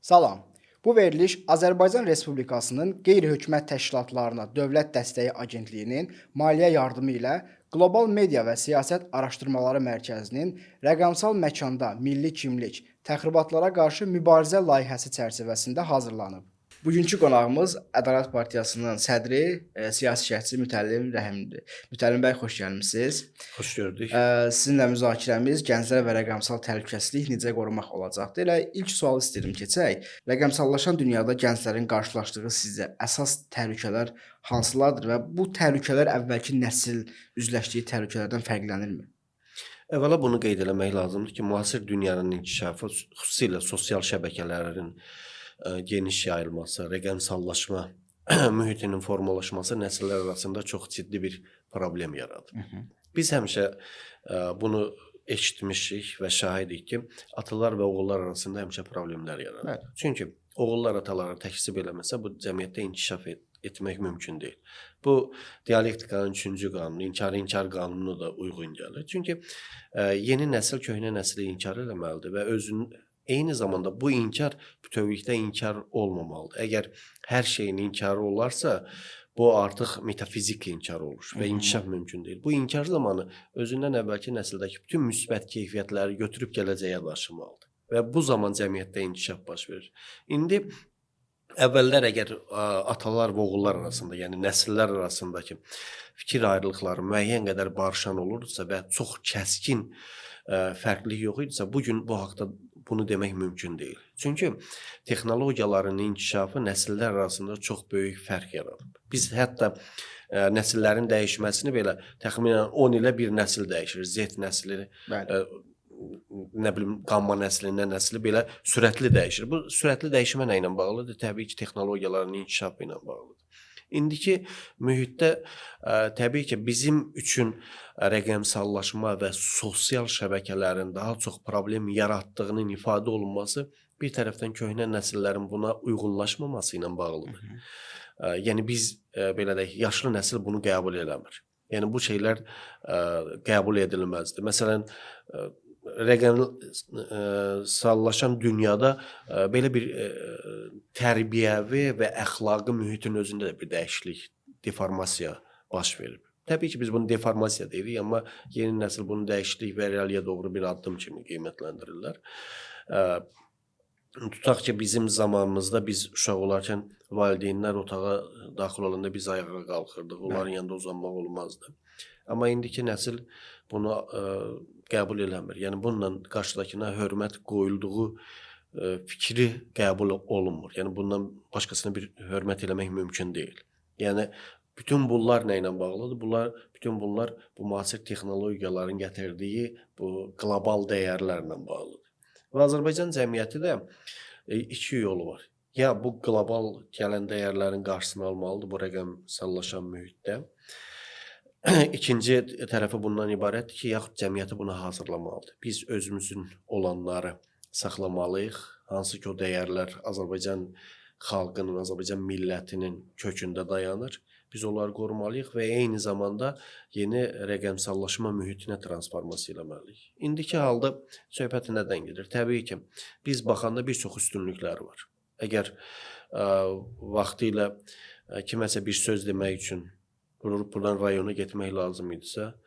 Salam. Bu veriliş Azərbaycan Respublikasının qeyri-hökumət təşkilatlarına Dövlət Dəstəyi Agentliyinin maliyyə yardımı ilə Qlobal Media və Siyasət Araşdırmaları Mərkəzinin rəqəmsal məkanda milli kimlik, təxribatlara qarşı mübarizə layihəsi çərçivəsində hazırlanıb. Bugünkü qonağımız Ədalət Partiyasının sədri, siyasi şərhçi Mütəllim Rəhimlidir. Mütəllim bəy, xoş gəlmisiniz. Xoş gördük. Sizinlə müzakirəmiz gənclər və rəqəmsal təhlükəsizlik necə qorumaq olacaqdır. Elə ilk sualı istəyirəm keçək. Rəqəmsallaşan dünyada gənclərin qarşılaşdığı sizcə əsas təhlükələr hansılardır və bu təhlükələr əvvəlki nəsil üzləşdiyi təhlükələrdən fərqlənirmi? Əvvəla bunu qeyd eləmək lazımdır ki, müasir dünyanın inkişafı, xüsusilə sosial şəbəkələrin geniş yayılması, rəqəmsallaşma mühitinin formalaşması nəsillər arasında çox ciddi bir problem yaradır. Biz həmişə bunu eşitmişik və şahidik ki, atalar və oğullar arasında həmişə problemlər yaradır. Bəli. Çünki oğullar ataları təksib eləməsə bu cəmiyyətdə inkişaf etmək mümkün deyil. Bu dialektikanın 3-cü qanunu, inkar qanunu da uyğun gəlir. Çünki yeni nəsil köhnə nəsli inkar eləməlidir və eyni zamanda bu inkar bütövlükdə inkar olmamalıdır. Əgər hər şeyin inkarı olarsa, bu artıq metafizik inkar olur və inkişaf mümkün deyil. Bu inkar zamanı özündən əvvəlki nəsildəki bütün müsbət keyfiyyətləri götürüb gələcəyə daşımalıdır. Və bu zaman cəmiyyətdə inkişaf baş verir. İndi əvvəllər əgər atalar və oğullar arasında, yəni nəsillər arasındakı fikir ayrılıqları müəyyən qədər barışan olursa və çox kəskin fərqlilik yox idisə, bugün bu haqda bunu demək mümkün deyil. Çünki texnologiyaların inkişafı nəsillər arasında çox böyük fərq yaradıb. Biz hətta nəsillərin dəyişməsini belə təxminən 10 ilə bir nəsil dəyişir. Z nəsli, nə bilim, qamma nəslindən nəsli belə sürətli dəyişir. Bu sürətli dəyişmə nə ilə bağlıdır? Təbii ki, texnologiyaların inkişafı ilə bağlıdır. İndiki mühitdə təbii ki, bizim üçün rəqəmsallaşma və sosial şəbəkələrin daha çox problem yaratdığının ifadə olunması bir tərəfdən köhnə nəsillərin buna uyğunlaşmaması ilə bağlıdır. Yəni biz belə deyək, yaşlı nəsil bunu qəbul eləmir. Yəni bu şeylər qəbul edilməzdir. Məsələn, rəqəmsallaşan dünyada belə bir tərbiyəvi və əxlaqi mühitin özündə də bir dəyişiklik, deformasiya baş verib. Təbii ki, biz bunu deformasiya deyirik, amma yeni nəsil bunu dəyişiklik və realiyə doğru bir addım kimi qiymətləndirirlər. Tutaq ki, bizim zamanımızda biz uşaq olarkən valideynlər otağa daxil olanda biz ayağa qalxırdıq, onların yanında uzanmaq olmazdı. Amma indiki nəsil bunu qəbul eləmir. Yəni bununla qarşıdakına hörmət qoyulduğu fikri qəbul olunmur. Yəni bundan başqasına bir hörmət eləmək mümkün deyil. Yəni bütün bunlar nə ilə bağlıdır? Bütün bunlar bu müasir texnologiyaların gətirdiyi bu qlobal dəyərlərlə bağlıdır. Və Azərbaycan cəmiyyəti də iki yolu var. Ya bu qlobal gələn dəyərlərin qarşısını almalıdır bu rəqəmsallaşan mühitdə. İkinci tərəfi bundan ibarətdir ki, yaxud cəmiyyəti buna hazırlamalıdır. Biz özümüzün olanları saxlamalıyıq. Hansı ki, o dəyərlər Azərbaycan xalqının, Azərbaycan millətinin kökündə dayanır. Biz onları qorumalıyıq və eyni zamanda yeni rəqəmsallaşma mühitinə transformasiya eləməliyik. İndiki halda söhbət nədən gedir? Təbii ki, biz baxanda bir çox üstünlükləri var. Əgər vaxtilə kiməsə bir söz demək üçün buradan rayona getmək lazım idisə,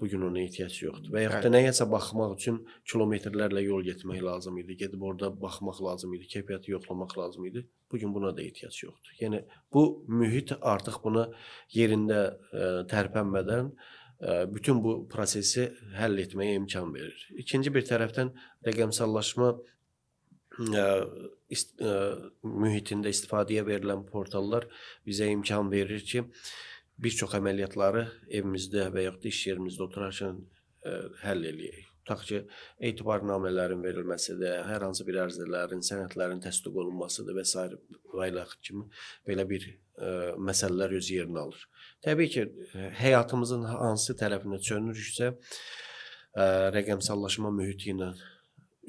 bugün ona ehtiyac yoxdur. Və yaxud da nəyəsə baxmaq üçün kilometrlərlə yol getmək lazım idi. Gedib orada baxmaq lazım idi, keyfiyyəti yoxlamaq lazım idi. Bugün buna da ehtiyac yoxdur. Yəni bu mühit artıq buna yerində tərpənmədən bütün bu prosesi həll etməyə imkan verir. İkinci bir tərəfdən rəqəmsallaşma mühitində istifadəyə verilən portallar bizə imkan verir ki, bir çox əməliyyatları evimizdə və yaxud da iş yerimizdə oturarkən həll eləyək. Tutaq ki, etibarnamələrin verilməsidir, hər hansı bir ərizələrin, sənədlərin təsdiq olunmasıdır və s. və ilə kimi belə bir məsələlər öz yerini alır. Təbii ki, həyatımızın hansı tərəfinə çönürüksə, rəqəmsallaşma mühiti ilə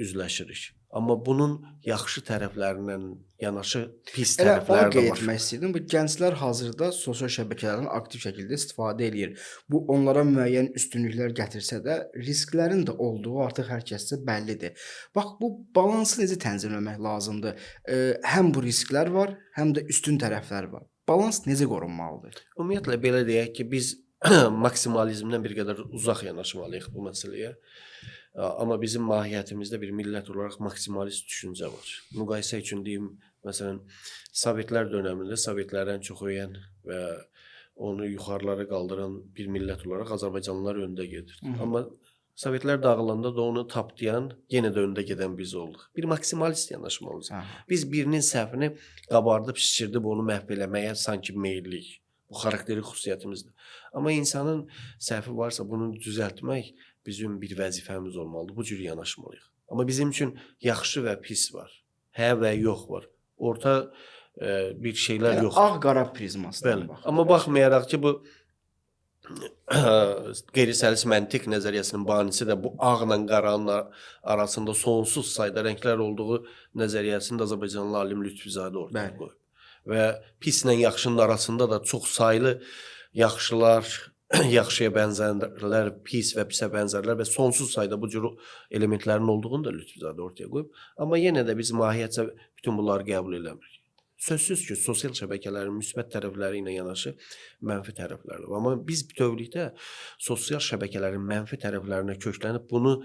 üzləşirik. Amma bunun yaxşı tərəflərinə yanaşı pis Elə onu tərəfləri də qeyd var. etmək istəyirdim. Bu gənclər hazırda sosial şəbəkələrdən aktiv şəkildə istifadə eləyir. Bu onlara müəyyən üstünlüklər gətirsə də, risklərin də olduğu artıq hər kəscə bəllidir. Bax bu balansı necə tənzimləmək lazımdır? Həm bu risklər var, həm də üstün tərəflər var. Balans necə qorunmalıdır? Ümumiyyətlə belə deyək ki, biz maksimalizmdən bir qədər uzaq yanaşmalıyıq bu məsələyə. Amma bizim mahiyyətimizdə bir millət olaraq maksimalist düşüncə var. Müqayisə üçün deyim, məsələn, Sovetlər dövründə Sovetləri ən çox öyən və onu yuxarılara qaldıran bir millət olaraq Azərbaycanlılar öndə gedirdi. Amma Sovetlər dağılanda da onu tapdayan, yenə də öndə gedən biz olduq. Bir maksimalist yanaşmalıyıq. Biz birinin səhvini qabardıb, şişirdib onu məhv eləməyə sanki meyilliyik. Bu xarakteri xüsusiyyətimizdir. Amma insanın səhvi varsa bunu düzəltmək bizim bir vəzifəmiz olmalıdır. Bu cür yanaşmalıyıq. Amma bizim üçün yaxşı və pis var. Hə və yox var. Orta bir şeylər yoxdur. Ağ-qara prizmasından baxın. Amma baxmayaraq ki, bu qeyri-səlis məntiq nəzəriyyəsinin banisi də bu ağla qaranın arasında sonsuz sayda rənglər olduğu nəzəriyyəsini də Azərbaycanlı alim Lütfüzadə ortaya qoyub. Və pislə yaxşının arasında da çox saylı yaxşılar, yaxşıya bənzərlər, pis və pisə bənzərlər və sonsuz sayda bu cür elementlərin olduğunu da Lütfüzadə ortaya qoyub. Amma yenə də biz mahiyyətcə bütün bunları qəbul eləmirik. Sözsüz ki, sosial şəbəkələrin müsbət tərəfləri ilə yanaşı mənfi tərəfləri var. Amma biz bütövlükdə sosial şəbəkələrin mənfi tərəflərinə köklənib bunu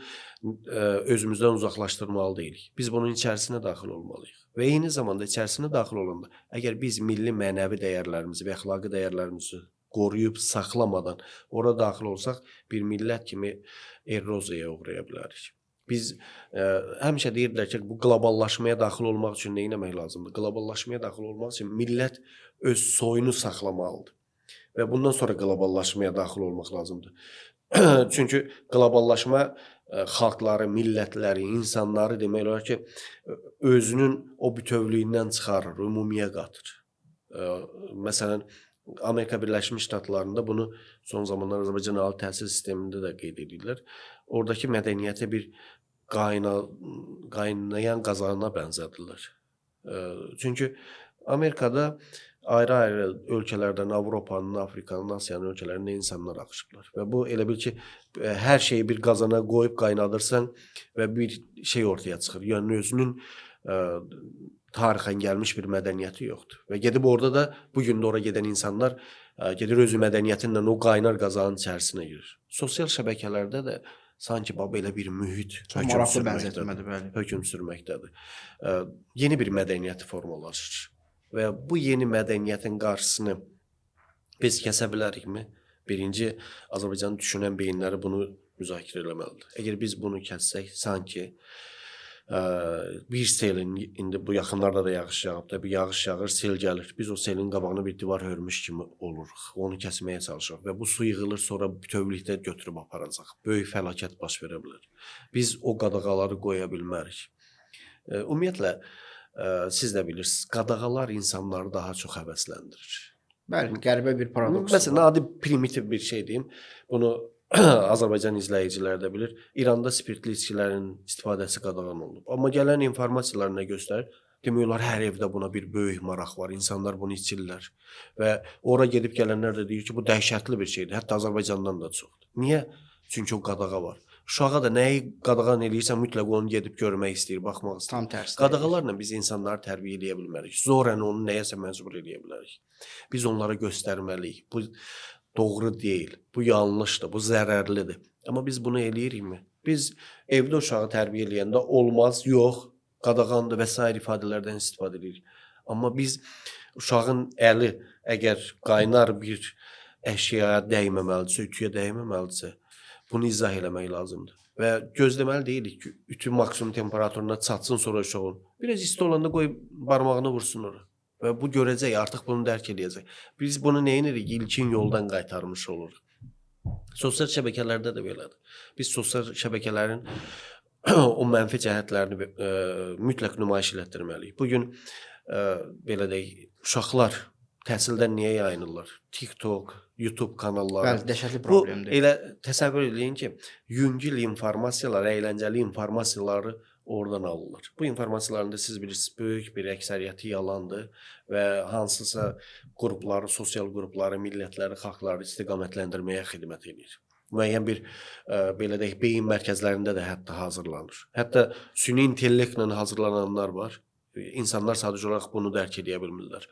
özümüzdən uzaqlaşdırmalı deyilik. Biz bunun içərisinə daxil olmalıyıq. Və eyni zamanda içərisinə daxil olanda, əgər biz milli mənəvi dəyərlərimizi və əxlaqi dəyərlərimizi qoruyub saxlamadan ora daxil olsaq, bir millət kimi eroziyaya uğraya bilərik. Biz həmişə deyirdilər ki, bu qloballaşmaya daxil olmaq üçün nə etmək lazımdır? Qloballaşmaya daxil olmaq üçün millət öz soyunu saxlamalıdır. Və bundan sonra qloballaşmaya daxil olmaq lazımdır. Çünki qloballaşma xalqları, millətləri, insanları demək olar ki, özünün o bütövlüyündən çıxarır, ümumiyə qatır. Məsələn, Amerika Birləşmiş Ştatlarında bunu son zamanlar Azərbaycan ali təhsil sistemində də qeyd edirlər. Oradakı mədəniyyəti bir qaynayan qazana bənzədirlər. Çünki Amerikada ayrı-ayrı ölkələrdən Avropanın, Afrikanın, Asiyanın ölkələrindən insanlar axışıblar. Və bu elə bil ki, hər şeyi bir qazana qoyub qaynadırsan və bir şey ortaya çıxır. Yəni özünün tarixən gəlmiş bir mədəniyyəti yoxdur. Və gedib orada da bugün də ora gedən insanlar gedir öz mədəniyyətinlə o qaynar qazanın içərisinə girir. Sosial şəbəkələrdə də sanki belə bir mühit hökm sürməkdədir. Yeni bir mədəniyyət formalaşır. Və bu yeni mədəniyyətin qarşısını biz kəsə bilərikmi? Birinci, Azərbaycanı düşünən beyinləri bunu müzakirə eləməlidir. Əgər biz bunu kəssək, sanki bir selin, indi bu yaxınlarda da yağış yağıb da, bir yağış yağır, sel gəlir. Biz o selin qabağına bir divar hörmüş kimi oluruq. Onu kəsməyə çalışırıq və bu su yığılır, sonra bütövlükdə götürüb aparacaq. Böyük fəlakət baş verə bilər. Biz o qadağaları qoya bilmərik. Ümumiyyətlə, siz də bilirsiniz, qadağalar insanları daha çox həvəsləndirir. Bəli, qəribə bir paradoks. Məsələn, adi primitiv bir şey deyim. Bunu Azərbaycan izləyicilər də bilir. İranda spirtli içkilərin istifadəsi qadağan olunub. Amma gələn informasiyalar nə göstərir? Demək olar, hər evdə buna bir böyük maraq var. İnsanlar bunu içirlər. Və ora gedib gələnlər də deyir ki, bu dəhşətli bir şeydir. Hətta Azərbaycandan da çoxdur. Niyə? Çünki o qadağa var. Uşağa da nəyi qadağan eləyirsən, mütləq onu gedib görmək istəyir, baxmaq istəyir. Tam tərsi. Qadağalarla biz insanları tərbiyə eləyə bilmərik. Zorən onu nəyəsə məcbur eləyə bilərik. Biz onlara göstərməliyik. Bu doğru deyil, bu yanlışdır, bu zərərlidir. Amma biz bunu eləyirikmi? Biz evdə uşağı tərbiyə eləyəndə olmaz, yox, qadağandır və s. ifadələrdən istifadə edirik. Amma biz uşağın əli əgər qaynar bir əşyaya dəyməməlidirsə, ütüyə dəyməməlidirsə, bunu izah eləmək lazımdır. Və gözləməli deyilik ki, ütü maksimum temperaturuna çatsın sonra uşağın. Biraz isti olanda qoyub barmağını vursun ora. Və bu görəcək, artıq bunu dərk eləyəcək. Biz bunu nə edirik? İlkin yoldan qaytarmış oluruq. Sosial şəbəkələrdə də belədir. Biz sosial şəbəkələrin o mənfi cəhətlərini mütləq nümayiş elətdirməliyik. Bugün belə deyək, uşaqlar təhsildən niyə yayınırlar? TikTok, YouTube kanalları. Bəli, dəhşətli problemdir. Bu elə təsəvvür edin ki, yüngül informasiyalar, əyləncəli informasiyaları oradan alırlar. Bu informasiyaların da siz bilirsiniz, böyük bir əksəriyyəti yalandır və hansısa qrupları, sosial qrupları, millətləri, xalqları istiqamətləndirməyə xidmət edir. Müəyyən bir belə deyək, beyin mərkəzlərində də hətta hazırlanır. Hətta süni intellektlə hazırlananlar var. İnsanlar sadəcə olaraq bunu dərk edə bilmirlər.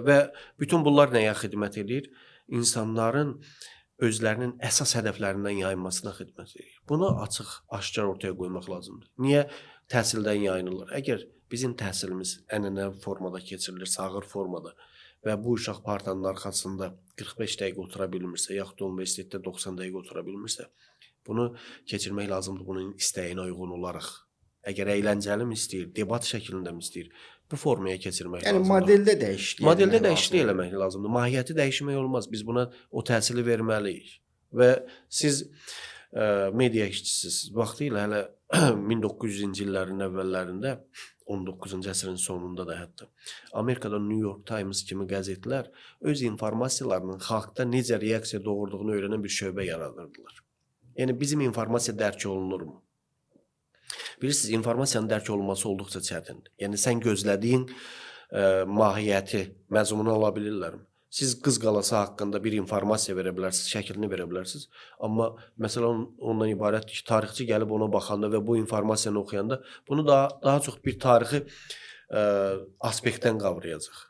Və bütün bunlar nəyə xidmət edir? İnsanların özlərinin əsas hədəflərindən yayınmasına xidmət edir. Bunu açıq, aşkar ortaya qoymaq lazımdır. Niyə təhsildən yayınırlar? Əgər bizim təhsilimiz ənənəvi formada keçirilir, sağır formada və bu uşaq partanın arxasında 45 dəqiqə otura bilmirsə, yaxud da universitetdə 90 dəqiqə otura bilmirsə, bunu keçirmək lazımdır bunun istəyinə uyğun olaraq. Əgər əyləncəli mi istəyir, debat şəklində mi istəyir, bu formaya keçirmək Yəni lazımdır. modeldə dəyişiklik. Modeldə dəyişiklik eləmək lazımdır. Mahiyyəti dəyişmək olmaz. Biz buna o təsiri verməliyik. Və siz media işçisiniz. Vaxtilə hələ 1900-cü illərin əvvəllərində, 19-cu əsrin sonunda da hətta Amerikada New York Times kimi qəzetlər öz informasiyalarının xalqda necə reaksiya doğurduğunu öyrənən bir şöbə yaradırdılar. Yəni bizim informasiya dərk olunurmu? Bilirsiniz, informasiyanın dərk olunması olduqca çətindir. Yəni sən gözlədiyin mahiyyəti, məzmununu ala bilirlərmi? Siz Qız qalası haqqında bir informasiya verə bilərsiniz, şəklini verə bilərsiniz. Amma məsələn ondan ibarətdir ki, tarixçi gəlib ona baxanda və bu informasiyanı oxuyanda bunu daha çox bir tarixi aspektdən qavrayacaq.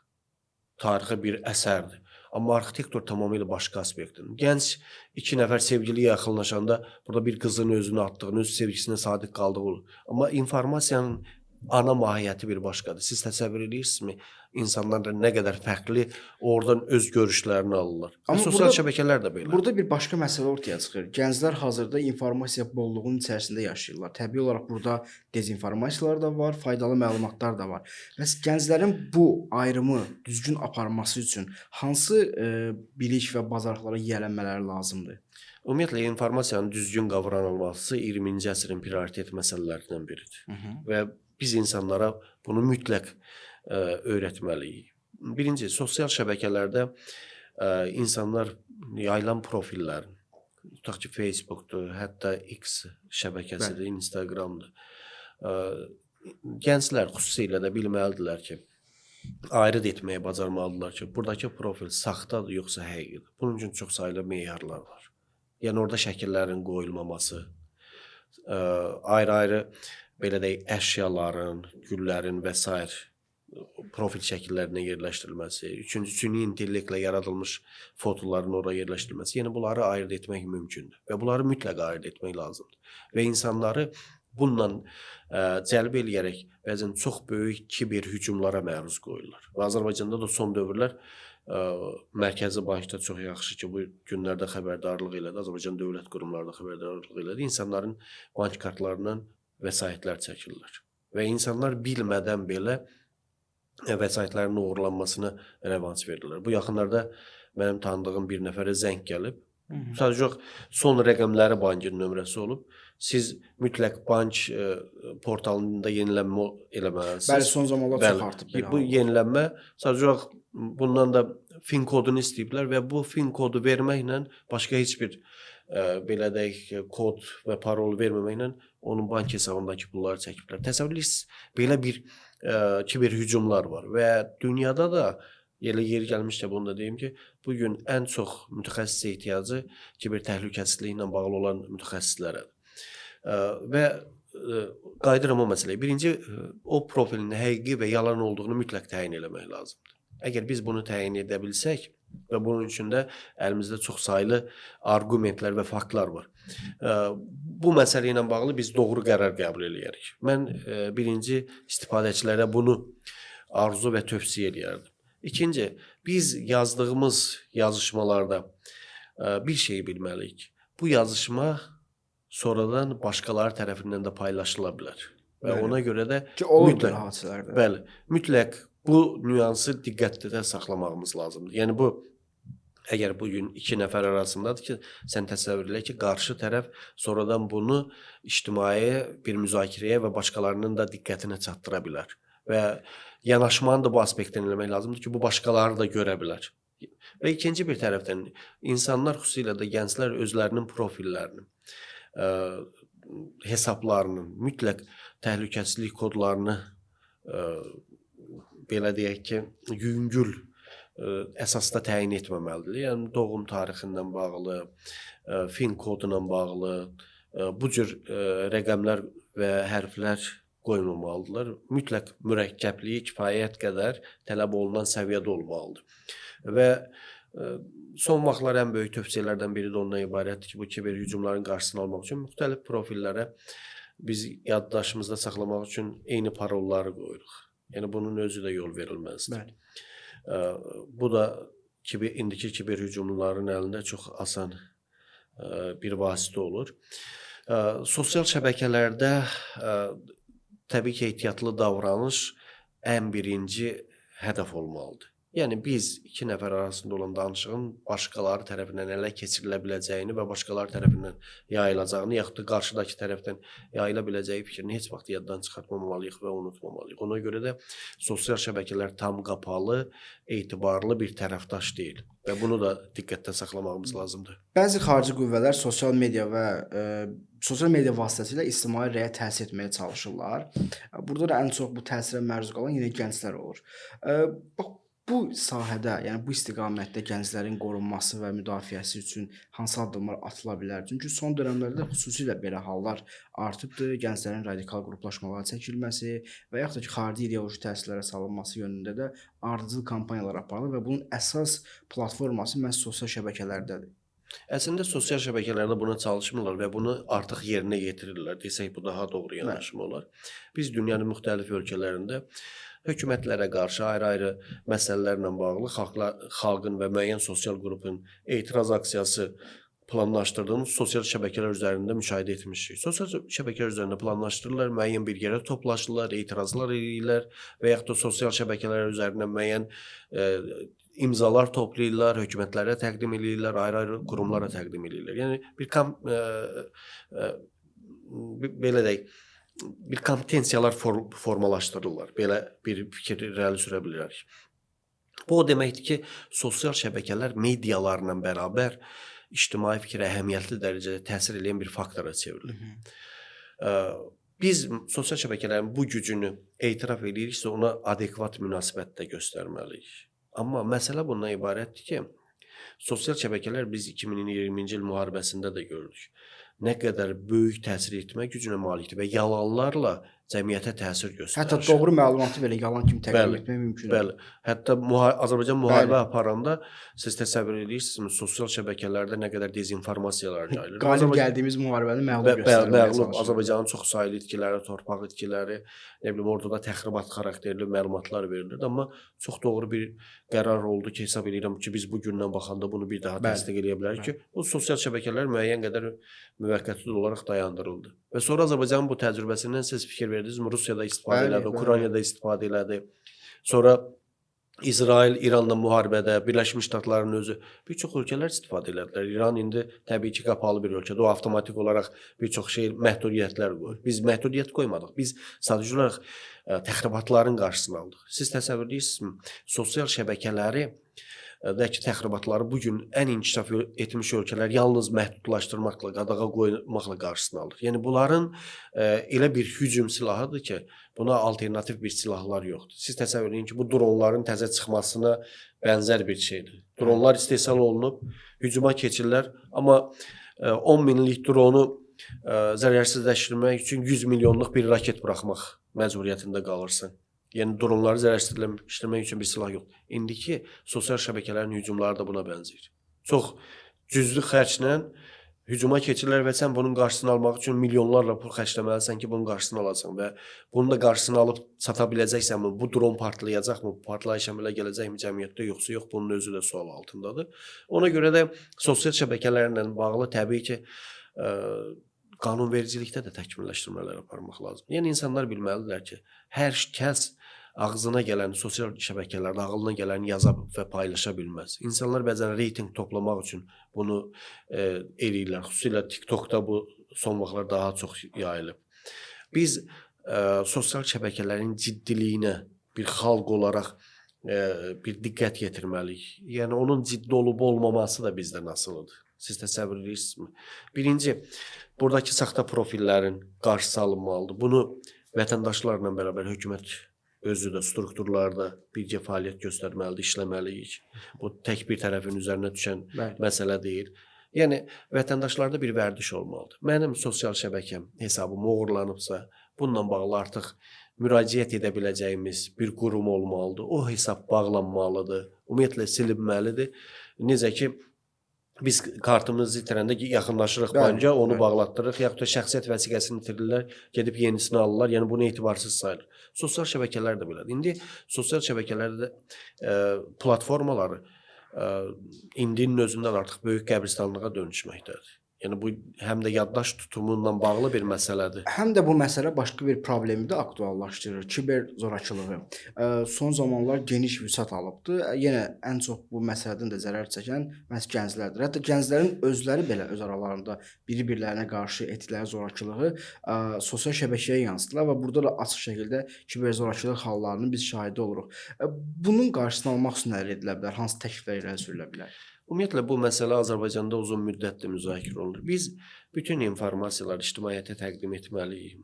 Tarixi bir əsərdir. Amma arxitektor tamamilə başqa aspektdir. Gənc iki nəfər sevgili yaxınlaşanda burada bir qızın özünü atdığını, öz sevgisinə sadiq qaldığı olur. Amma informasiyanın ana mahiyyəti bir başqadır. Siz təsəvvür edirsinizmi? İnsanlar da nə qədər fərqli oradan öz görüşlərini alırlar. Amma sosial şəbəkələr də belə. Burada bir başqa məsələ ortaya çıxır. Gənclər hazırda informasiya bolluğunun içərisində yaşayırlar. Təbii olaraq burada dezinformasiyalar da var, faydalı məlumatlar da var. Bəs gənclərin bu ayrımı düzgün aparması üçün hansı bilik və bacarıqlara yiyələnmələri lazımdır? Ümumiyyətlə informasiyanın düzgün qavranılması 20-ci əsrin prioritet məsələlərindən biridir. Və biz insanlara bunu mütləq öyrətməliyik. Birinci, sosial şəbəkələrdə insanlar yayılan profillərin, tutaq ki, Facebookdur, hətta X şəbəkəsidir, Instagramdır. Gənclər xüsusilə də bilməlidirlər ki, ayrı etməyə bacarmalıdırlar ki, buradakı profil saxtadır yoxsa həqiqidir. Bunun üçün çox saylı meyarlar var. Yəni orada şəkillərin qoyulmaması, ayrı-ayrı belə deyək, əşyaların, güllərin və s. profil şəkillərinə yerləşdirilməsi, üçüncü, süni intellektlə yaradılmış fotoların oraya yerləşdirilməsi, yəni bunları ayırt etmək mümkündür və bunları mütləq ayırt etmək lazımdır. Və insanları bununla cəlb eləyərək bəzən çox böyük kiber hücumlara məruz qoyurlar. Və Azərbaycanda da son dövrlər Mərkəzi Bankda çox yaxşı ki, bu günlərdə xəbərdarlıq elədi, Azərbaycan dövlət qurumları da xəbərdarlıq elədi. İnsanların bank kartlarından vəsaitlər çəkirlər və insanlar bilmədən belə vəsaitlərin uğurlanmasına rəvanc verirlər. Bu yaxınlarda mənim tanıdığım bir nəfərə zəng gəlib. Sadəcə son rəqəmləri bankın nömrəsi olub. Siz mütləq bank portalında yenilənmə eləməlisiniz. Bəli, son zamanlar çox artıb belə. Bu yenilənmə sadəcə bundan da fin kodunu istəyiblər və bu fin kodu verməklə başqa heç bir belə deyək, kod və parol verməməklə onun bank hesabındakı pulları çəkiblər. Təsəvvür edirsiniz, belə bir kiber hücumlar var və dünyada da elə yeri gəlmişsə bunu da deyim ki, bugün ən çox mütəxəssisə ehtiyacı kiber təhlükəsizliyi ilə bağlı olan mütəxəssislərədir. Və qayıdıram o məsələyə. Birinci, o profilin həqiqi və yalan olduğunu mütləq təyin eləmək lazımdır. Əgər biz bunu təyin edə bilsək və bunun üçün də əlimizdə çox saylı arqumentlər və faktlar var. Bu məsələ ilə bağlı biz doğru qərar qəbul eləyərik. Mən birinci istifadəçilərə bunu arzu və tövsiyə eləyərdim. İkinci, biz yazdığımız yazışmalarda bir şeyi bilməliyik. Bu yazışma sonradan başqaları tərəfindən də paylaşıla bilər. Və ona görə də mütləq bu nüansı diqqətdə saxlamağımız lazımdır. Yəni bu, əgər bugün iki nəfər arasındadır ki, sən təsəvvür elə ki, qarşı tərəf sonradan bunu ictimai bir müzakirəyə və başqalarının da diqqətinə çatdıra bilər. Və yanaşmanı da bu aspektdən eləmək lazımdır ki, bu başqaları da görə bilər. Və ikinci bir tərəfdən insanlar, xüsusilə də gənclər özlərinin profillərini hesablarının mütləq təhlükəsizlik kodlarını belə deyək ki, yüngül əsasda təyin etməməlidir. Yəni doğum tarixindən bağlı, fin koduna bağlı bu cür rəqəmlər və hərflər qoymamalıdırlar. Mütləq mürəkkəbliyi kifayət qədər tələb olunan səviyyədə olmalıdır. Və son vaxtlar ən böyük tövsiyələrdən biri də ondan ibarətdir ki, bu kiber hücumların qarşısını almaq üçün müxtəlif profillərə biz yaddaşımızda saxlamaq üçün eyni parolları qoyuruq. Yəni bunun özü də yol verilməzdir. Bu da indiki kiber hücumluların əlində çox asan bir vasitə olur. Sosial şəbəkələrdə təbii ki, ehtiyatlı davranış ən birinci hədəf olmalıdır. Yəni biz iki nəfər arasında olan danışığın başqaları tərəfindən ələ keçirilə biləcəyini və başqaları tərəfindən yayılacağını, yaxud da qarşıdakı tərəfdən yayıla biləcəyi fikrini heç vaxt yaddan çıxartmamalıyıq və unutmamalıyıq. Ona görə də sosial şəbəkələr tam qapalı, etibarlı bir tərəfdaş deyil və bunu da diqqətdə saxlamağımız lazımdır. Bəzi xarici qüvvələr sosial media vasitəsilə ictimai rəyə təsir etməyə çalışırlar. Burada da ən çox bu təsirə məruz qalan yenə gənclər olur. Bax, bu sahədə, yəni bu istiqamətdə gənclərin qorunması və müdafiəsi üçün hansı addımlar atıla bilər? Çünki son dövrlərdə xüsusilə belə hallar artıbdır. Gənclərin radikal qruplaşmalara çəkilməsi və yaxud da ki, xarici ideoloji təsirlərə salınması yönündə də ardıcıl kampaniyalar aparılır və bunun əsas platforması məhz sosial şəbəkələrdədir. Əslində sosial şəbəkələrdə buna çalışmırlar və bunu artıq yerinə yetirirlər. Desək bu daha doğru yanaşma olar. Biz dünyanın müxtəlif ölkələrində hökumətlərə qarşı ayrı-ayrı məsələlərlə bağlı xalqın və müəyyən sosial qrupun etiraz aksiyası planlaşdırdığımız sosial şəbəkələr üzərində müşahidə etmişik. Sosial şəbəkələr üzərində planlaşdırırlar, müəyyən bir yerə toplaşırlar, etirazlar edirlər və yaxud da sosial şəbəkələr üzərindən müəyyən imzalar toplayırlar, hökumətlərə təqdim edirlər, ayrı-ayrı qurumlara təqdim edirlər. Yəni belə deyək, bir kompetensiyalar formalaşdırırlar. Belə bir fikir irəli sürə bilərik. Bu o deməkdir ki, sosial şəbəkələr medialarla bərabər ictimai fikrə əhəmiyyətli dərəcədə təsir edən bir faktora çevrilir. Biz sosial şəbəkələrin bu gücünü etiraf ediriksə, ona adekvat münasibətdə göstərməliyik. Amma məsələ bundan ibarətdir ki, sosial şəbəkələr biz 2020-ci il müharibəsində də gördük. Nə qədər böyük təsir etmə gücünə malikdir və yalanlarla cəmiyyətə təsir göstərir. Hətta doğru məlumatı belə yalan kimi təqdim etmək mümkün. Bəli. Hətta Azərbaycan müharibə aparanda siz təsəvvür edirsiniz, sosial şəbəkələrdə nə qədər dezinformasiyalar yayılır. Qalib gəldiyimiz müharibəni məğlub göstərməyə çalışır. Azərbaycanın çox saylı itkiləri, torpaq itkiləri, nə bilim orada da təxribat xarakterli məlumatlar verilir. Amma çox doğru bir qərar oldu ki, hesab edirəm ki, biz bu gündən baxanda bunu bir daha təsdiq edə bilərik ki, bu sosial şəbəkələr müəyyən qədər müvəqqəti olaraq dayandırıldı. Və sonra Azərbaycanın bu təcrübəsindən siz fikir verdiniz, Rusiyada istifadə elədi, Ukraynada istifadə elədi. Sonra İsrail, İranla müharibədə, Birləşmiş Ştatların özü bir çox ölkələr istifadə elədilər. İran indi təbii ki, qapalı bir ölkədir. O avtomatik olaraq bir çox məhdudiyyətlər qoyur. Biz məhdudiyyət qoymadıq. Biz sadəcə olaraq təxribatların qarşısını aldıq. Siz təsəvvür edirsiniz, sosial şəbəkələri dəki təxribatları bugün ən inkişaf etmiş ölkələr yalnız məhdudlaşdırmaqla, qadağa qoymaqla qarşısını alır. Yəni bunların elə bir hücum silahıdır ki, buna alternativ bir silahlar yoxdur. Siz təsəvvür edin ki, bu dronların təzə çıxmasına bənzər bir şeydir. Dronlar istehsal olunub, hücuma keçirlər, amma 10 minlik dronu zərərsizləşdirmək üçün 100 milyonluq bir raket buraxmaq məcburiyyətində qalırsan. Yəni dronları zərərsizləşdirmək üçün bir silah yoxdur. İndiki sosial şəbəkələrin hücumları da buna bənzəyir. Çox cüzi xərclə hücuma keçirlər və sən bunun qarşısını almaq üçün milyonlarla pul xərcləməlisən ki, bunun qarşısını alasan və bunun da qarşısını alıb çata biləcəksənmi, bu dron partlayacaqmı, partlayış əmələ gələcəkmi cəmiyyətdə yoxsa yox, bunun özü də sual altındadır. Ona görə də sosial şəbəkələrlə bağlı təbii ki, qanunvericilikdə də təkmilləşdirmələr aparmaq lazım. Yəni insanlar bilməlidirlər ki, hər kəs ağzına gələn sosial şəbəkələrdə ağılına gələni yaza və paylaşa bilməz. İnsanlar bəzən reytinq toplamaq üçün bunu eləyirlər. Xüsusilə TikTokda bu son vaxtlar daha çox yayılıb. Biz sosial şəbəkələrin ciddiliyinə bir xalq olaraq bir diqqət yetirməliyik. Yəni onun ciddi olub olmaması da bizdən asılıdır. Siz təsəvvür edirsinizmi? Birinci, buradakı saxta profillərin qarşısı alınmalıdır. Bunu vətəndaşlarla bərabər hökumət özü də strukturlarda birgə fəaliyyət göstərməlidir, işləməliyik. Bu tək bir tərəfin üzərinə düşən məsələ deyil. Yəni vətəndaşlarda bir vərdiş olmalıdır. Mənim sosial şəbəkəm hesabım oğurlanıbsa, bununla bağlı artıq müraciət edə biləcəyimiz bir qurum olmalıdır. O hesab bağlanmalıdır, ümumiyyətlə silinməlidir. Necə ki biz kartımızı itirəndə yaxınlaşırıq banka, onu bağlatdırırıq, yaxud da şəxsiyyət vəsiqəsini itirirlər, gedib yenisini alırlar. Yəni bunu etibarsız sayılır. Sosial şəbəkələr də belədir. İndi sosial şəbəkələrdə platformaları indinin özündən artıq böyük qəbristanlığa dönüşməkdədir. Yəni bu həm də yaddaş tutumunla bağlı bir məsələdir. Həm də bu məsələ başqa bir problemi də aktuallaşdırır. Kiber zorakılığı. Son zamanlar geniş vüsət alıbdı. Yenə ən çox bu məsələdən də zərər çəkən məhz gənclərdir. Hətta gənclərin özləri belə öz aralarında bir-birlərinə qarşı etdikləri zorakılığı sosial şəbəkəyə yansıtdılar və burada da açıq şəkildə kiber zorakılıq hallarının biz şahidi oluruq. Bunun qarşısını almaq üçün nə edilə bilər? Hansı təkliflər irəli sürülə bilər? Ümumiyyətlə bu məsələ Azərbaycanda uzun müddətdir müzakirə olunur. Biz bütün informasiyaları ictimaiyyətə təqdim etməliyik.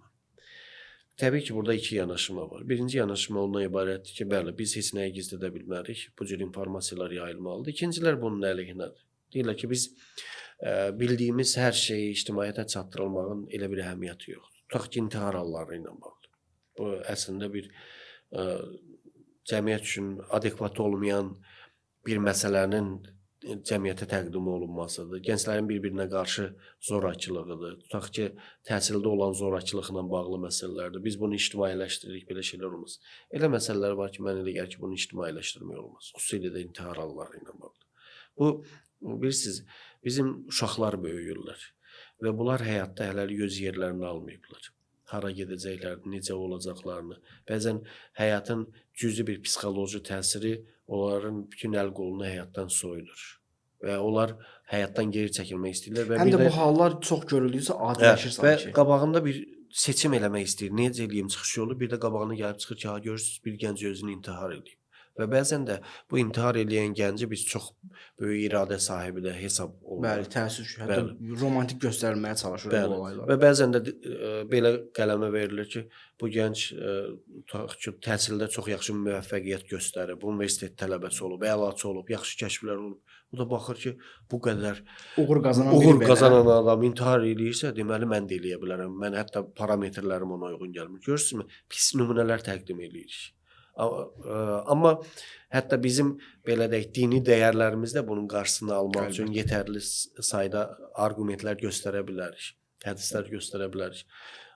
Təbii ki, burada iki yanaşma var. Birinci yanaşma ondan ibarətdir ki, bəli, biz heç nəyi gizlədə bilmərik. Bu cür informasiyalar yayılmalıdır. İkincilər bunun əleyhinədir. Deyirlər ki, biz bildiyimiz hər şeyi ictimaiyyətə çatdırılmağın elə bir əhəmiyyəti yoxdur. Tutaq ki, intihar halları ilə bağlı. Bu əslində bir cəmiyyət üçün adekvat olmayan bir məsələnin cəmiyyətə təqdim olunmasıdır. Gənclərin bir-birinə qarşı zorakılığıdır. Tutaq ki, təhsildə olan zorakılıqla bağlı məsələlərdir. Biz bunu ictimailəşdiririk, belə şeylər olmaz. Elə məsələlər var ki, mən elə gəlir ki, bunu ictimailəşdirmək olmaz. Xüsusilə də intihar halları ilə bağlı. Bu, bilirsiniz, bizim uşaqlar böyüyürlər və bunlar həyatda hələlik öz yerlərini almayıblar. Hara gedəcəklərini, necə olacaqlarını. Bəzən həyatın cüzi bir psixoloji təsiri onların bütün əl qolunu həyatdan soyudur. Və onlar həyatdan geri çəkilmək istəyirlər. Həm də bu hallar çox görüldüysə adiləşir sanki. Və qabağında bir seçim eləmək istəyir. Necə eləyim çıxış yolu? Bir də qabağına gəlib çıxır ki, görürsünüz bir gənc özünü intihar edib. Və bəzən də bu intihar eləyən gənci biz çox böyük iradə sahibi də hesab olunur. Bəli, təəssüf ki, hətta romantik göstərilməyə çalışır bu olaylar. Və bəzən də belə qələmə verilir ki, bu gənc təhsildə çox yaxşı müvəffəqiyyət göstərib, universitet tələbəsi olub, əlaçı olub, yaxşı kəşflər olub. Bu da baxır ki, bu qədər uğur qazanan adam intihar eləyirsə, deməli mən də eləyə bilərəm. Mən hətta parametrlərim ona uyğun gəlmir. Görürsünüzmü? Pis nümunələr təqdim eləyirik. Amma hətta bizim belə deyək, dini dəyərlərimizdə bunun qarşısını almaq üçün yetərli sayda arqumentlər göstərə bilərik, hədislər göstərə bilərik.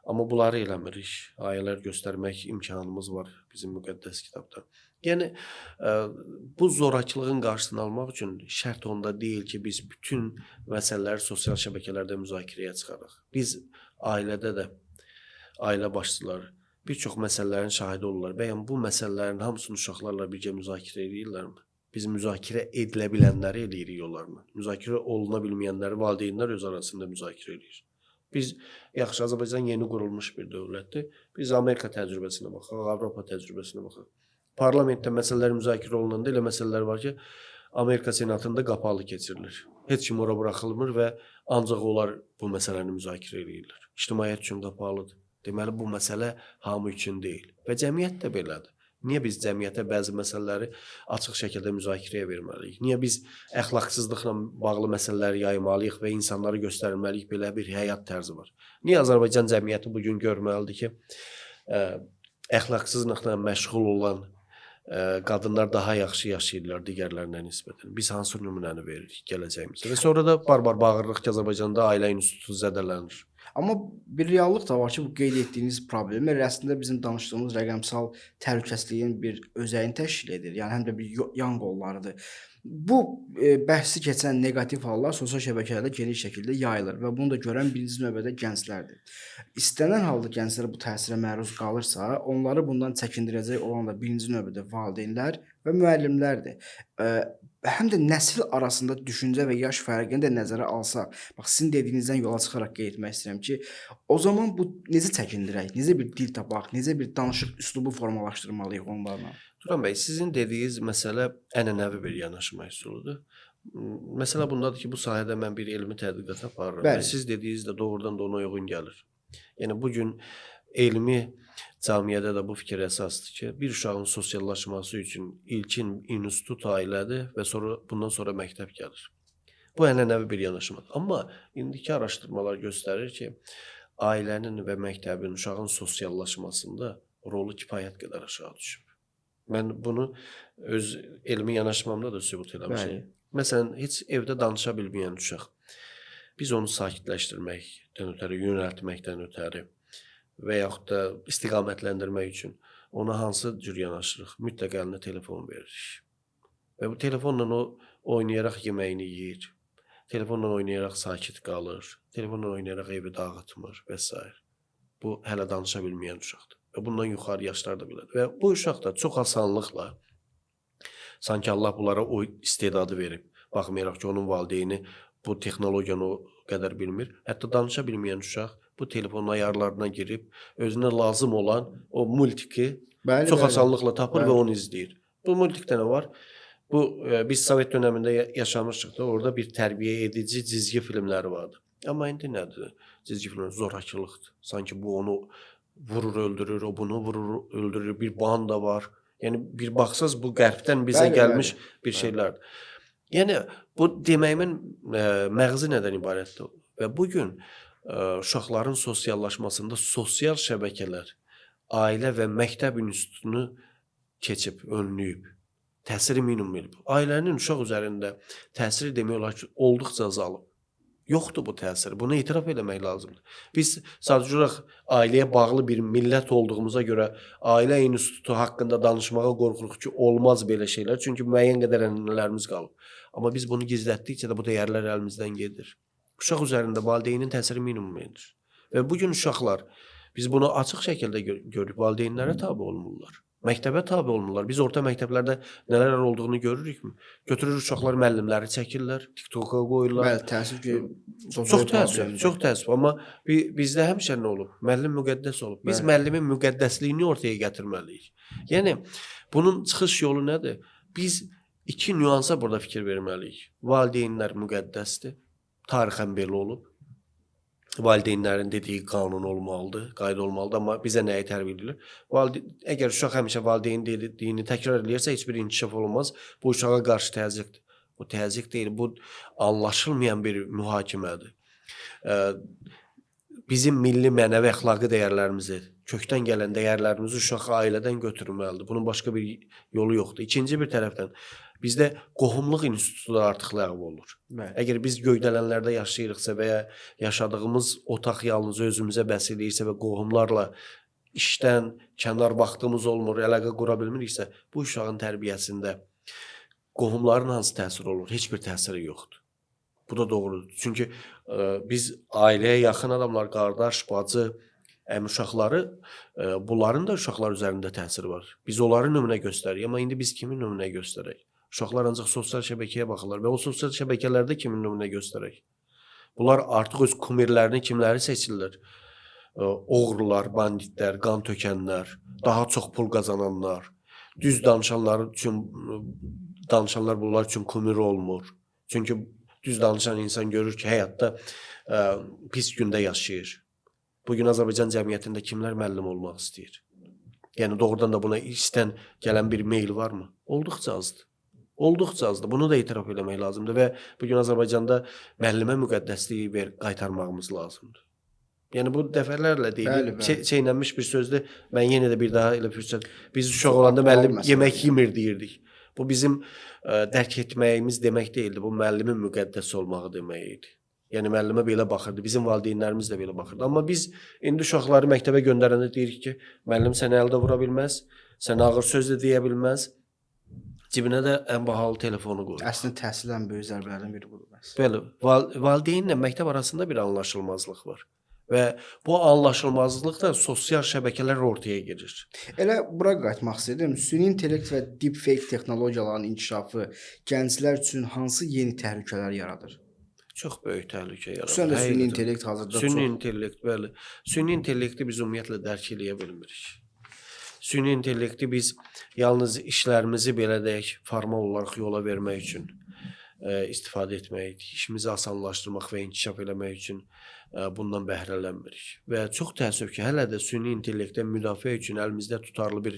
Amma bunları eləmirik. Ayələr göstərmək imkanımız var bizim müqəddəs kitabda. Yəni bu zorakılığın qarşısını almaq üçün şərt onda deyil ki, biz bütün məsələləri sosial şəbəkələrdə müzakirəyə çıxaraq. Biz ailədə də ailə başçıları bir çox məsələlərin şahidi olurlar. Bəyən bu məsələlərin hamısını uşaqlarla birgə müzakirə edirlərmi? Biz müzakirə edilə bilənləri eləyirik onlarla. Müzakirə oluna bilməyənləri valideynlər öz arasında müzakirə edir. Biz yaxşı Azərbaycan yeni qurulmuş bir dövlətdir. Biz Amerika təcrübəsinə baxaq, Avropa təcrübəsinə baxaq. Parlamentdə məsələlər müzakirə olunanda elə məsələlər var ki, Amerika senatında qapalı keçirilir. Heç kim ora buraxılmır və ancaq onlar bu məsələni müzakirə edirlər. İctimaiyyət üçün qapalıdır. Deməli, bu məsələ hamı üçün deyil. Və cəmiyyət də belədir. Niyə biz cəmiyyətə bəzi məsələləri açıq şəkildə müzakirəyə verməliyik? Niyə biz əxlaqsızlıqla bağlı məsələləri yaymalıyıq və insanlara göstərməliyik belə bir həyat tərzi var? Niyə Azərbaycan cəmiyyəti bugün görməlidir ki, əxlaqsızlıqla məşğul olan qadınlar daha yaxşı yaşayırlar digərlərinə nisbətən? Biz hansı nümunəni veririk gələcəyimizə? Və sonra da barbar bağırırıq ki, Azərbaycanda ailə institutu zədələnir. Amma bir reallıq da var ki, bu qeyd etdiyiniz problemlər əslində bizim danışdığımız rəqəmsal təhlükəsizliyin bir özəyini təşkil edir. Yəni həm də bir yan qollarıdır. Bu bəhsi keçən neqativ hallar sosial şəbəkələrdə geniş şəkildə yayılır və bunu da görən birinci növbədə gənclərdir. İstənilən halda gənclər bu təsirə məruz qalırsa, onları bundan çəkindirəcək olan da birinci növbədə valideynlər və müəllimlərdir. Həm də nəsil arasında düşüncə və yaş fərqini də nəzərə alsaq, bax sizin dediyinizdən yola çıxaraq qeyd etmək istəyirəm ki, o zaman bu necə çəkindirək, necə bir dil tapaq, necə bir danışıq üslubu formalaşdırmalıyıq onlarla? Turan bəy, sizin dediyiniz məsələ ənənəvi bir yanaşma üsuludur. Məsələ bundadır ki, bu sahədə mən bir elmi tədqiqat aparıram və Bəli. siz dediyiniz də doğrudan da ona uyğun gəlir. Yəni bu gün elmi cəmiyyədə də bu fikir əsasdır ki, bir uşağın sosiallaşması üçün ilkin institut ailədir və bundan sonra məktəb gəlir. Bu ənənəvi bir yanaşmadır. Amma indiki araşdırmalar göstərir ki, ailənin və məktəbin uşağın sosiallaşmasında rolu kifayət qədər aşağı düşüb. Mən bunu öz elmi yanaşmamda da sübut eləmişəm. Bəli. Məsələn, heç evdə danışa bilməyən uşaq, biz onu sakitləşdirməkdən ötəri, yönəltməkdən ötəri və yaxud da istiqamətləndirmək üçün ona hansı cür yanaşırıq? Mütləq əlinə telefon veririk. Və bu telefonla o oynayaraq yeməyini yeyir. Telefonla oynayaraq sakit qalır. Telefonla oynayaraq evi dağıtmır və s. Bu hələ danışa bilməyən uşaqdır. Və bundan yuxarı yaşlar da belədir. Və bu uşaq da çox asanlıqla sanki Allah bunlara o istedadı verib. Baxmayaraq ki, onun valideyni bu texnologiyanı o qədər bilmir. Hətta danışa bilməyən uşaq bu telefonun ayarlarına girib özünə lazım olan o multiki çox asanlıqla tapır və onu izləyir. Bu multikdə nə var? Bu biz Sovet dövründə yaşamışıq da, orada bir tərbiyə edici cizgi filmləri vardı. Amma indi nədir? Cizgi filmlər zorakılıqdır. Sanki bu onu vurur, öldürür, o bunu vurur, öldürür. Bir banda var. Yəni bir baxsaz bu qərbdən bizə gəlmiş bir şeylərdir. Yəni bu deməyimin məğzi nədən ibarətdir? Və bu gün uşaqların sosiallaşmasında sosial şəbəkələr ailə və məktəb institutunu keçib, önləyib. Təsiri minimum edib. Ailənin uşaq üzərində təsiri demək olar ki, olduqca azalıb. Yoxdur bu təsir. Bunu etiraf eləmək lazımdır. Biz sadəcə olaraq ailəyə bağlı bir millət olduğumuza görə ailə institutu haqqında danışmağa qorxuruq ki, olmaz belə şeylər. Çünki müəyyən qədər ənənələrimiz qalıb. Amma biz bunu gizlətdikcə də bu dəyərlər əlimizdən gedir. Uşaq üzərində valideynin təsiri minimum edir. Və bugün uşaqlar, biz bunu açıq şəkildə görürük, valideynlərə tabe olmurlar. Məktəbə tabe olmurlar. Biz orta məktəblərdə nələr olduğunu görürükmü? Götürür uşaqlar müəllimləri çəkirlər, TikToka qoyurlar. Bəli, təəssüf ki, çox təəssüf. Amma bizdə həmişə nə olub? Müəllim müqəddəs olub. Biz müəllimin müqəddəsliyini ortaya gətirməliyik. Yəni bunun çıxış yolu nədir? Biz iki nüansa burada fikir verməliyik. Valideynlər müqəddəsdir. Tarixən belə olub. Valideynlərin dediyi qanun olmalıdır, qayda olmalıdır, amma bizə nəyi tərbiyə edilir? Əgər uşaq həmişə valideynin dediyini təkrar edirsə, heç bir inkişaf olmaz. Bu uşağa qarşı təzyiqdir. Bu təzyiq deyil, bu anlaşılmayan bir mühakimədir. Bizim milli mənəvi əxlaqi dəyərlərimizi, kökdən gələn dəyərlərimizi uşaq ailədən götürməlidir. Bunun başqa bir yolu yoxdur. İkinci bir tərəfdən bizdə qohumluq institutu da artıq ləğv olunur. Əgər biz göydələnlərdə yaşayırıqsa və ya yaşadığımız otaq yalnız özümüzə bəs edirsə və qohumlarla işdən kənar vaxtımız olmur, əlaqə qura bilmiriksə, bu uşağın tərbiyəsində qohumların hansı təsiri olur? Heç bir təsiri yoxdur. Bu da doğrudur. Çünki biz ailəyə yaxın adamlar, qardaş, bacı, əmi uşaqları, bunların da uşaqlar üzərində təsiri var. Biz onları nümunə göstərik, amma indi biz kimin nümunə göstərək? Uşaqlar ancaq sosial şəbəkəyə baxırlar və o sosial şəbəkələrdə kimin nümunə göstərək? Bunlar artıq öz kumirlərini, kimləri seçirlər? Oğrular, banditlər, qan tökənlər, daha çox pul qazananlar, düz danışanlar bunlar üçün kumir olmur. Çünki düz danışan insan görür ki, həyatda pis gündə yaşayır. Bugün Azərbaycan cəmiyyətində kimlər müəllim olmaq istəyir? Yəni doğrudan da buna istən gələn bir meyl varmı? Olduqca azdır. Olduqca azdır. Bunu da etiraf eləmək lazımdır və bugün Azərbaycanda müəllimə müqəddəsliyi qaytarmağımız lazımdır. Yəni bu dəfələrlə deyilir, çeynənmiş bir sözdür. Mən yenə də bir daha elə fürsət. Biz uşaq olanda müəllim yemək yemir deyirdik. Bu bizim dərk etməyimiz demək deyildi. Bu müəllimin müqəddəs olmağı demək idi. Yəni müəllimə belə baxırdı. Bizim valideynlərimiz də belə baxırdı. Amma biz indi uşaqları məktəbə göndərəndə deyirik ki, müəllim səni əldə vura bilməz, sənə ağır söz də deyə bilməz. Cibinə də ən bahalı telefonu qoyur. Əslində təhsilən böyük zərbələrdən biri budur. Bəli, valideynlə məktəb arasında bir anlaşılmazlıq var. Və bu anlaşılmazlıq da sosial şəbəkələr ortaya gedir. Elə bura qayıtmaq istəyirəm. Süni intellekt və deepfake texnologiyalarının inkişafı gənclər üçün hansı yeni təhlükələr yaradır? Çox böyük təhlükə yaradır. Xüsusən də süni intellekt hazırda Süni intellekt, bəli. Süni intellekti biz ümumiyyətlə dərk eləyə bilmirik. Süni intellekti biz yalnız işlərimizi belə deyək, formal olaraq yola vermək üçün istifadə etmək, işimizi asanlaşdırmaq və inkişaf eləmək üçün bundan bəhrələnmirik. Və çox təəssüf ki, hələ də süni intellektdən müdafiə üçün əlimizdə tutarlı bir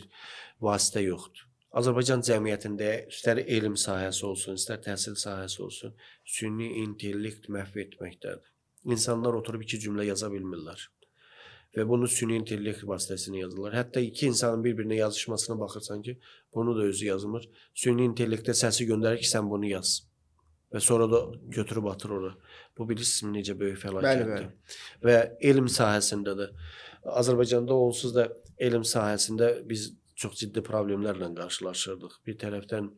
vasitə yoxdur. Azərbaycan cəmiyyətində istər elm sahəsi olsun, istər təhsil sahəsi olsun, süni intellekt məhv etməkdədir. İnsanlar oturub 2 cümlə yaza bilmirlər. Və bunu süni intellekt vasitəsilə yazırlar. Hətta iki insanın bir-birinə yazışmasına baxırsan ki, bunu da özü yazmır. Süni intellektə səsi göndərir ki, sən bunu yaz. Və sonra da götürüb atır ora. Bu bilirsiniz necə böyük fəlakətdir. Və elm sahəsində də Azərbaycanda onsuz da elm sahəsində biz çox ciddi problemlərlə qarşılaşırdıq. Bir tərəfdən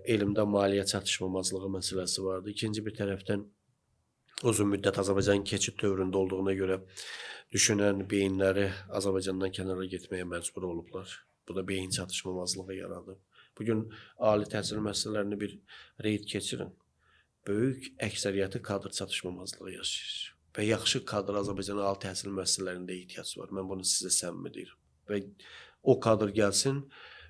elmdə maliyyə çatışmamazlığı məsələsi vardı. İkinci bir tərəfdən uzun müddət Azərbaycanın keçid dövründə olduğuna görə düşünən beyinləri Azərbaycandan kənara getməyə məcbur olublar. Bu da beyin çatışmamazlığı yaradıb. Bugün ali təhsil müəssisələrini bir reyd keçirin. Böyük əksəriyyəti kadr çatışmamazlığı yaşayır. Və yaxşı kadr Azərbaycanın ali təhsil müəssisələrində ehtiyac var. Mən bunu sizə səmimi deyirəm. Və o kadr gəlsin,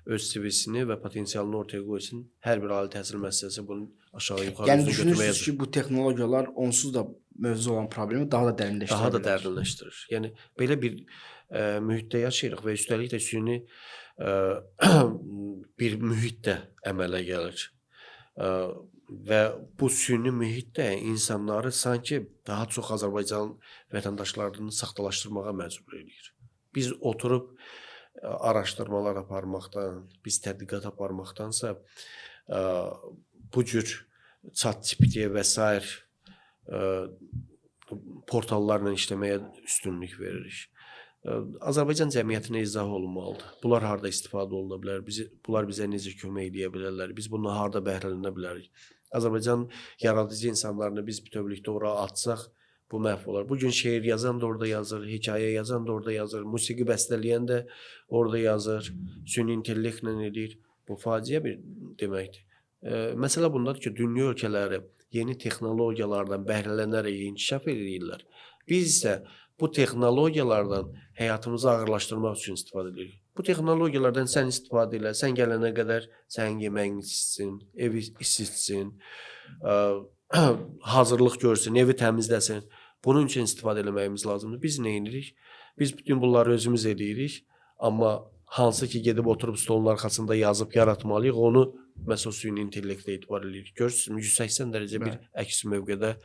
öz CV-sini və potensialını ortaya qoysun. Hər bir ali təhsil müəssisəsi bunu aşağı-yuxarı yəni düşünürsünüz ki, bu texnologiyalar onsuz da mövcud olan problemi daha da dərinləşdirir. Daha da dərinləşdirir. Yəni belə bir mühitdə yaşayırıq və üstəlik də süni bir mühitdə əmələ gəlir. Və bu süni mühitdə insanları sanki daha çox Azərbaycan vətəndaşlarını saxtalaşdırmağa məcbur edir. Biz oturub araşdırmalar aparmaqdan, biz tədqiqat aparmaqdansa bu cür ChatGPT və sair portallarla işləməyə üstünlük veririk. Azərbaycan cəmiyyətinə izah olunmalıdır. Bunlar harda istifadə oluna bilər? Bunlar bizə necə kömək edə bilərlər? Biz bundan harda bəhrələnə bilərik? Azərbaycan yaradıcı insanlarını biz bütövlükdə ora atsaq, bu məhv olar. Bugün şeir yazan da orada yazır, hekayə yazan da orada yazır, musiqi bəstələyən də orada yazır, süni intellektlə edir. Bu faciə bir deməkdir. Məsələ bundadır ki, dünya ölkələri yeni texnologiyalardan bəhrələnərək inkişaf edirlər. Biz isə bu texnologiyalardan həyatımızı ağırlaşdırmaq üçün istifadə edirik. Bu texnologiyalardan sən istifadə elə, sən gələnə qədər sənin yeməyin isitsin, evi isitsin, hazırlıq görsün, evi təmizləsin. Bunun üçün istifadə eləməyimiz lazımdır. Biz nə edirik? Biz bütün bunları özümüz edirik, amma hansı ki gedib oturub stolun arxasında yazıb yaratmalıyıq, onu məsəl süni intellektə etibar edirik. Görürsünüz, 180 dərəcə bir əks mövqedə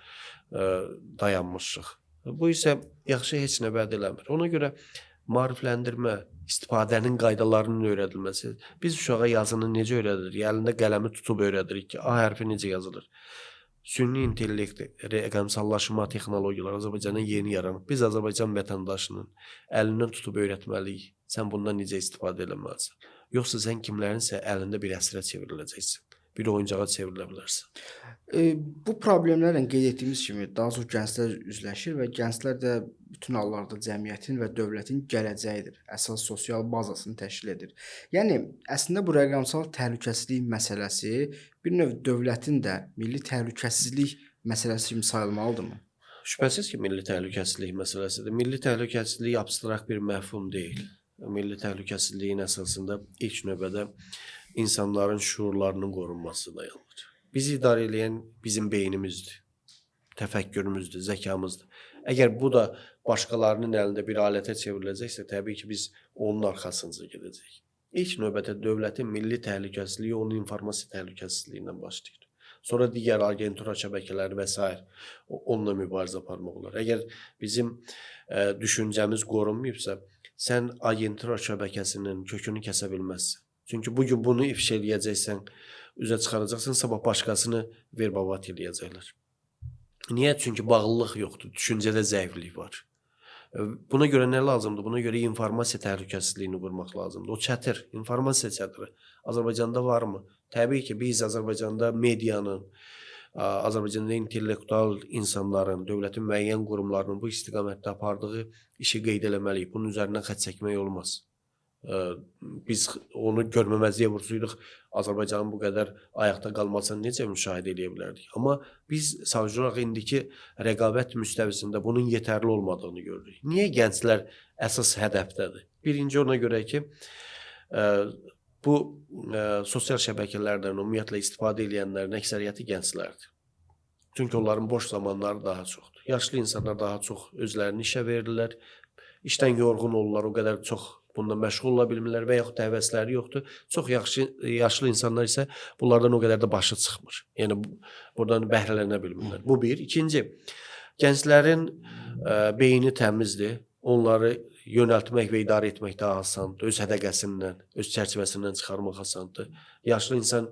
dayanmışıq. Bu isə yaxşı heç nə vəd eləmir. Ona görə maarifləndirmə, istifadənin qaydalarının öyrədilməsi. Biz uşağa yazını necə öyrədirik? Əlində qələmi tutub öyrədirik ki, A hərfi necə yazılır? Süni intellekt, rəqəmsallaşma texnologiyaları Azərbaycana yeni yaranıb. Biz Azərbaycan vətəndaşının əlindən tutub öyrətməliyik. Sən bundan necə istifadə eləməlisən? Yoxsa sən kimlərinsə əlində bir əsrə çevriləcəksən. Bir oyuncağa çevrilə bilərsən. Bu problemlərlə qeyd etdiyimiz kimi daha çox gənclər üzləşir və gənclər də bütün hallarda cəmiyyətin və dövlətin gələcəyidir. Əsas sosial bazasını təşkil edir. Yəni əslində bu rəqəmsal təhlükəsizlik məsələsi bir növ dövlətin də milli təhlükəsizlik məsələsi kimi sayılmalıdırmı? Şübhəsiz ki, milli təhlükəsizlik məsələsidir. Milli təhlükəsizlik abstrakt bir məfhum deyil. Milli təhlükəsizliyin əsasında ilk növbədə insanların şuurlarının qorunması dayanır. Bizi idarə edən bizim beynimizdir, təfəkkürümüzdür, zəkamızdır. Əgər bu da başqalarının əlində bir alətə çevriləcəksə, təbii ki, biz onun arxasınca gedəcəyik. İlk növbədə dövlətin milli təhlükəsizliyi onun informasiya təhlükəsizliyindən başlayır. Sonra digər agentura şəbəkələri və s. onunla mübarizə aparmaq olar. Əgər bizim düşüncəmiz qorunmayıbsa, sən agentura şəbəkəsinin kökünü kəsə bilməzsən. Çünki bugün bunu ifşa eləyəcəksən, üzə çıxaracaqsan, sabah başqasını verbabat eləyəcəklər. Niyə? Çünki bağlılıq yoxdur, düşüncədə zəiflik var. Buna görə nə lazımdır? Buna görə informasiya təhlükəsizliyini qurmaq lazımdır. O çətir, informasiya çətiri. Azərbaycanda varmı? Təbii ki, biz Azərbaycanda medianın, Azərbaycanda intellektual insanların, dövlətin müəyyən qurumlarının bu istiqamətdə apardığı işi qeyd eləməliyik. Bunun üzərindən xətt çəkmək olmaz. Biz onu görməməzliyə vursaydıq, Azərbaycanın bu qədər ayaqda qalmasını necə müşahidə edə bilərdik? Amma biz sadəcə olaraq indiki rəqabət müstəvisində bunun yetərli olmadığını görürük. Niyə gənclər əsas hədəfdədir? Birinci ona görə ki, Bu sosial şəbəkələrdən ümumiyyətlə istifadə edənlərin əksəriyyəti gənclərdir. Çünki onların boş zamanları daha çoxdur. Yaşlı insanlar daha çox özlərini işə verirlər. İşdən yorğun olurlar, o qədər çox bununla məşğul ola bilmirlər və yaxud da həvəsləri yoxdur. Çox yaşlı insanlar isə bunlardan o qədər də başı çıxmır. Yəni buradan bəhrələnə bilmirlər. Bu bir. İkinci, gənclərin beyni təmizdir. Onları yönəltmək və idarə etmək daha asandır. Öz hədəqəsindən, öz çərçivəsindən çıxarmaq asandır. Yaşlı insan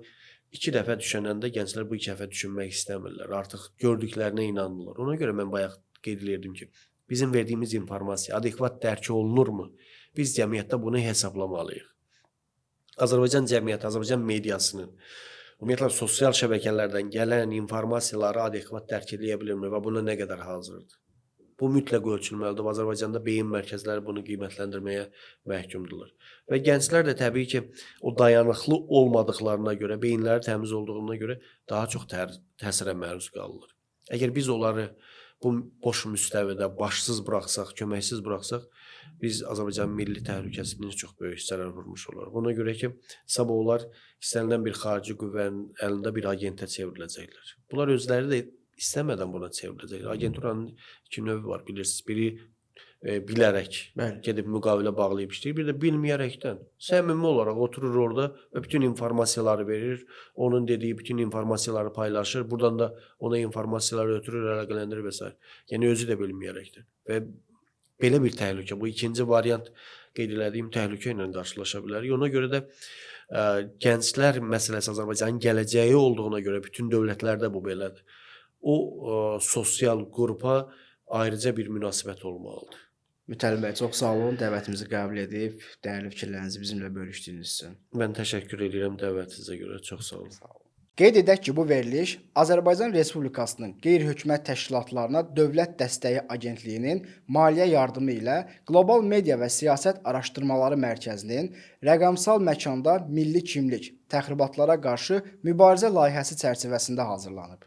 2 dəfə düşünəndə gənclər bu 2 dəfə düşünmək istəmirlər. Artıq gördüklərinə inanırlar. Ona görə mən bayaq qeyd edirdim ki, bizim verdiyimiz informasiya adekvat dərk olunurmu? Biz cəmiyyətdə bunu hesablamalıyıq. Azərbaycan cəmiyyəti, Azərbaycan mediasının ümumiyyətlə sosial şəbəkələrdən gələn informasiyaları adekvat dərk edə bilirmi və buna nə qədər hazırdır? Bu mütləq ölçülməlidir. Azərbaycanda beyin mərkəzləri bunu qiymətləndirməyə məhkumdurlar. Və gənclər də təbii ki, o dayanıqlı olmadıqlarına görə, beyinləri təmiz olduğuna görə daha çox təsirə məruz qalırlar. Əgər biz onları bu boş müstəvidə başsız buraxsaq, köməksiz buraxsaq, biz Azərbaycanın milli təhlükəsizliyinə çox böyük zərər vurmuş olarıq. Ona görə ki, sabah onlar istənilən bir xarici qüvvənin əlində bir agentə çevriləcəklər. Bunlar özləri də istəmədən buna çevriləcəklər. Agenturanın 2 növü var, bilirsiniz. Biri bilərək gedib müqavilə bağlayıb işləyir, bir də bilməyərəkdən. Səmimi olaraq oturur orada və bütün informasiyaları verir, onun dediyi bütün informasiyaları paylaşır, buradan da ona informasiyaları ötürür, əlaqələndirir və s. Yəni özü də bilməyərəkdən. Və belə bir təhlükə, bu ikinci variant qeyd etdiyim təhlükə ilə qarşılaşa bilərik. Ona görə də gənclər məsələsi Azərbaycanın gələcəyi olduğuna görə bütün dövlətlərdə bu belədir. O sosial qrupa ayrıca bir münasibət olmalıdır. Mütəllim bəy, çox sağ olun, dəvətimizi qəbul edib, dəyərli fikirlərinizi bizimlə bölüşdüyünüz üçün. Mən təşəkkür edirəm dəvətinizə görə. Çox sağ olun. Qeyd edək ki, bu veriliş Azərbaycan Respublikasının qeyri-hökumət təşkilatlarına Dövlət Dəstəyi Agentliyinin maliyyə yardımı ilə Qlobal Media və Siyasət Araşdırmaları Mərkəzinin rəqəmsal məkanda milli kimlik, təxribatlara qarşı mübarizə layihəsi çərçivəsində hazırlanıb.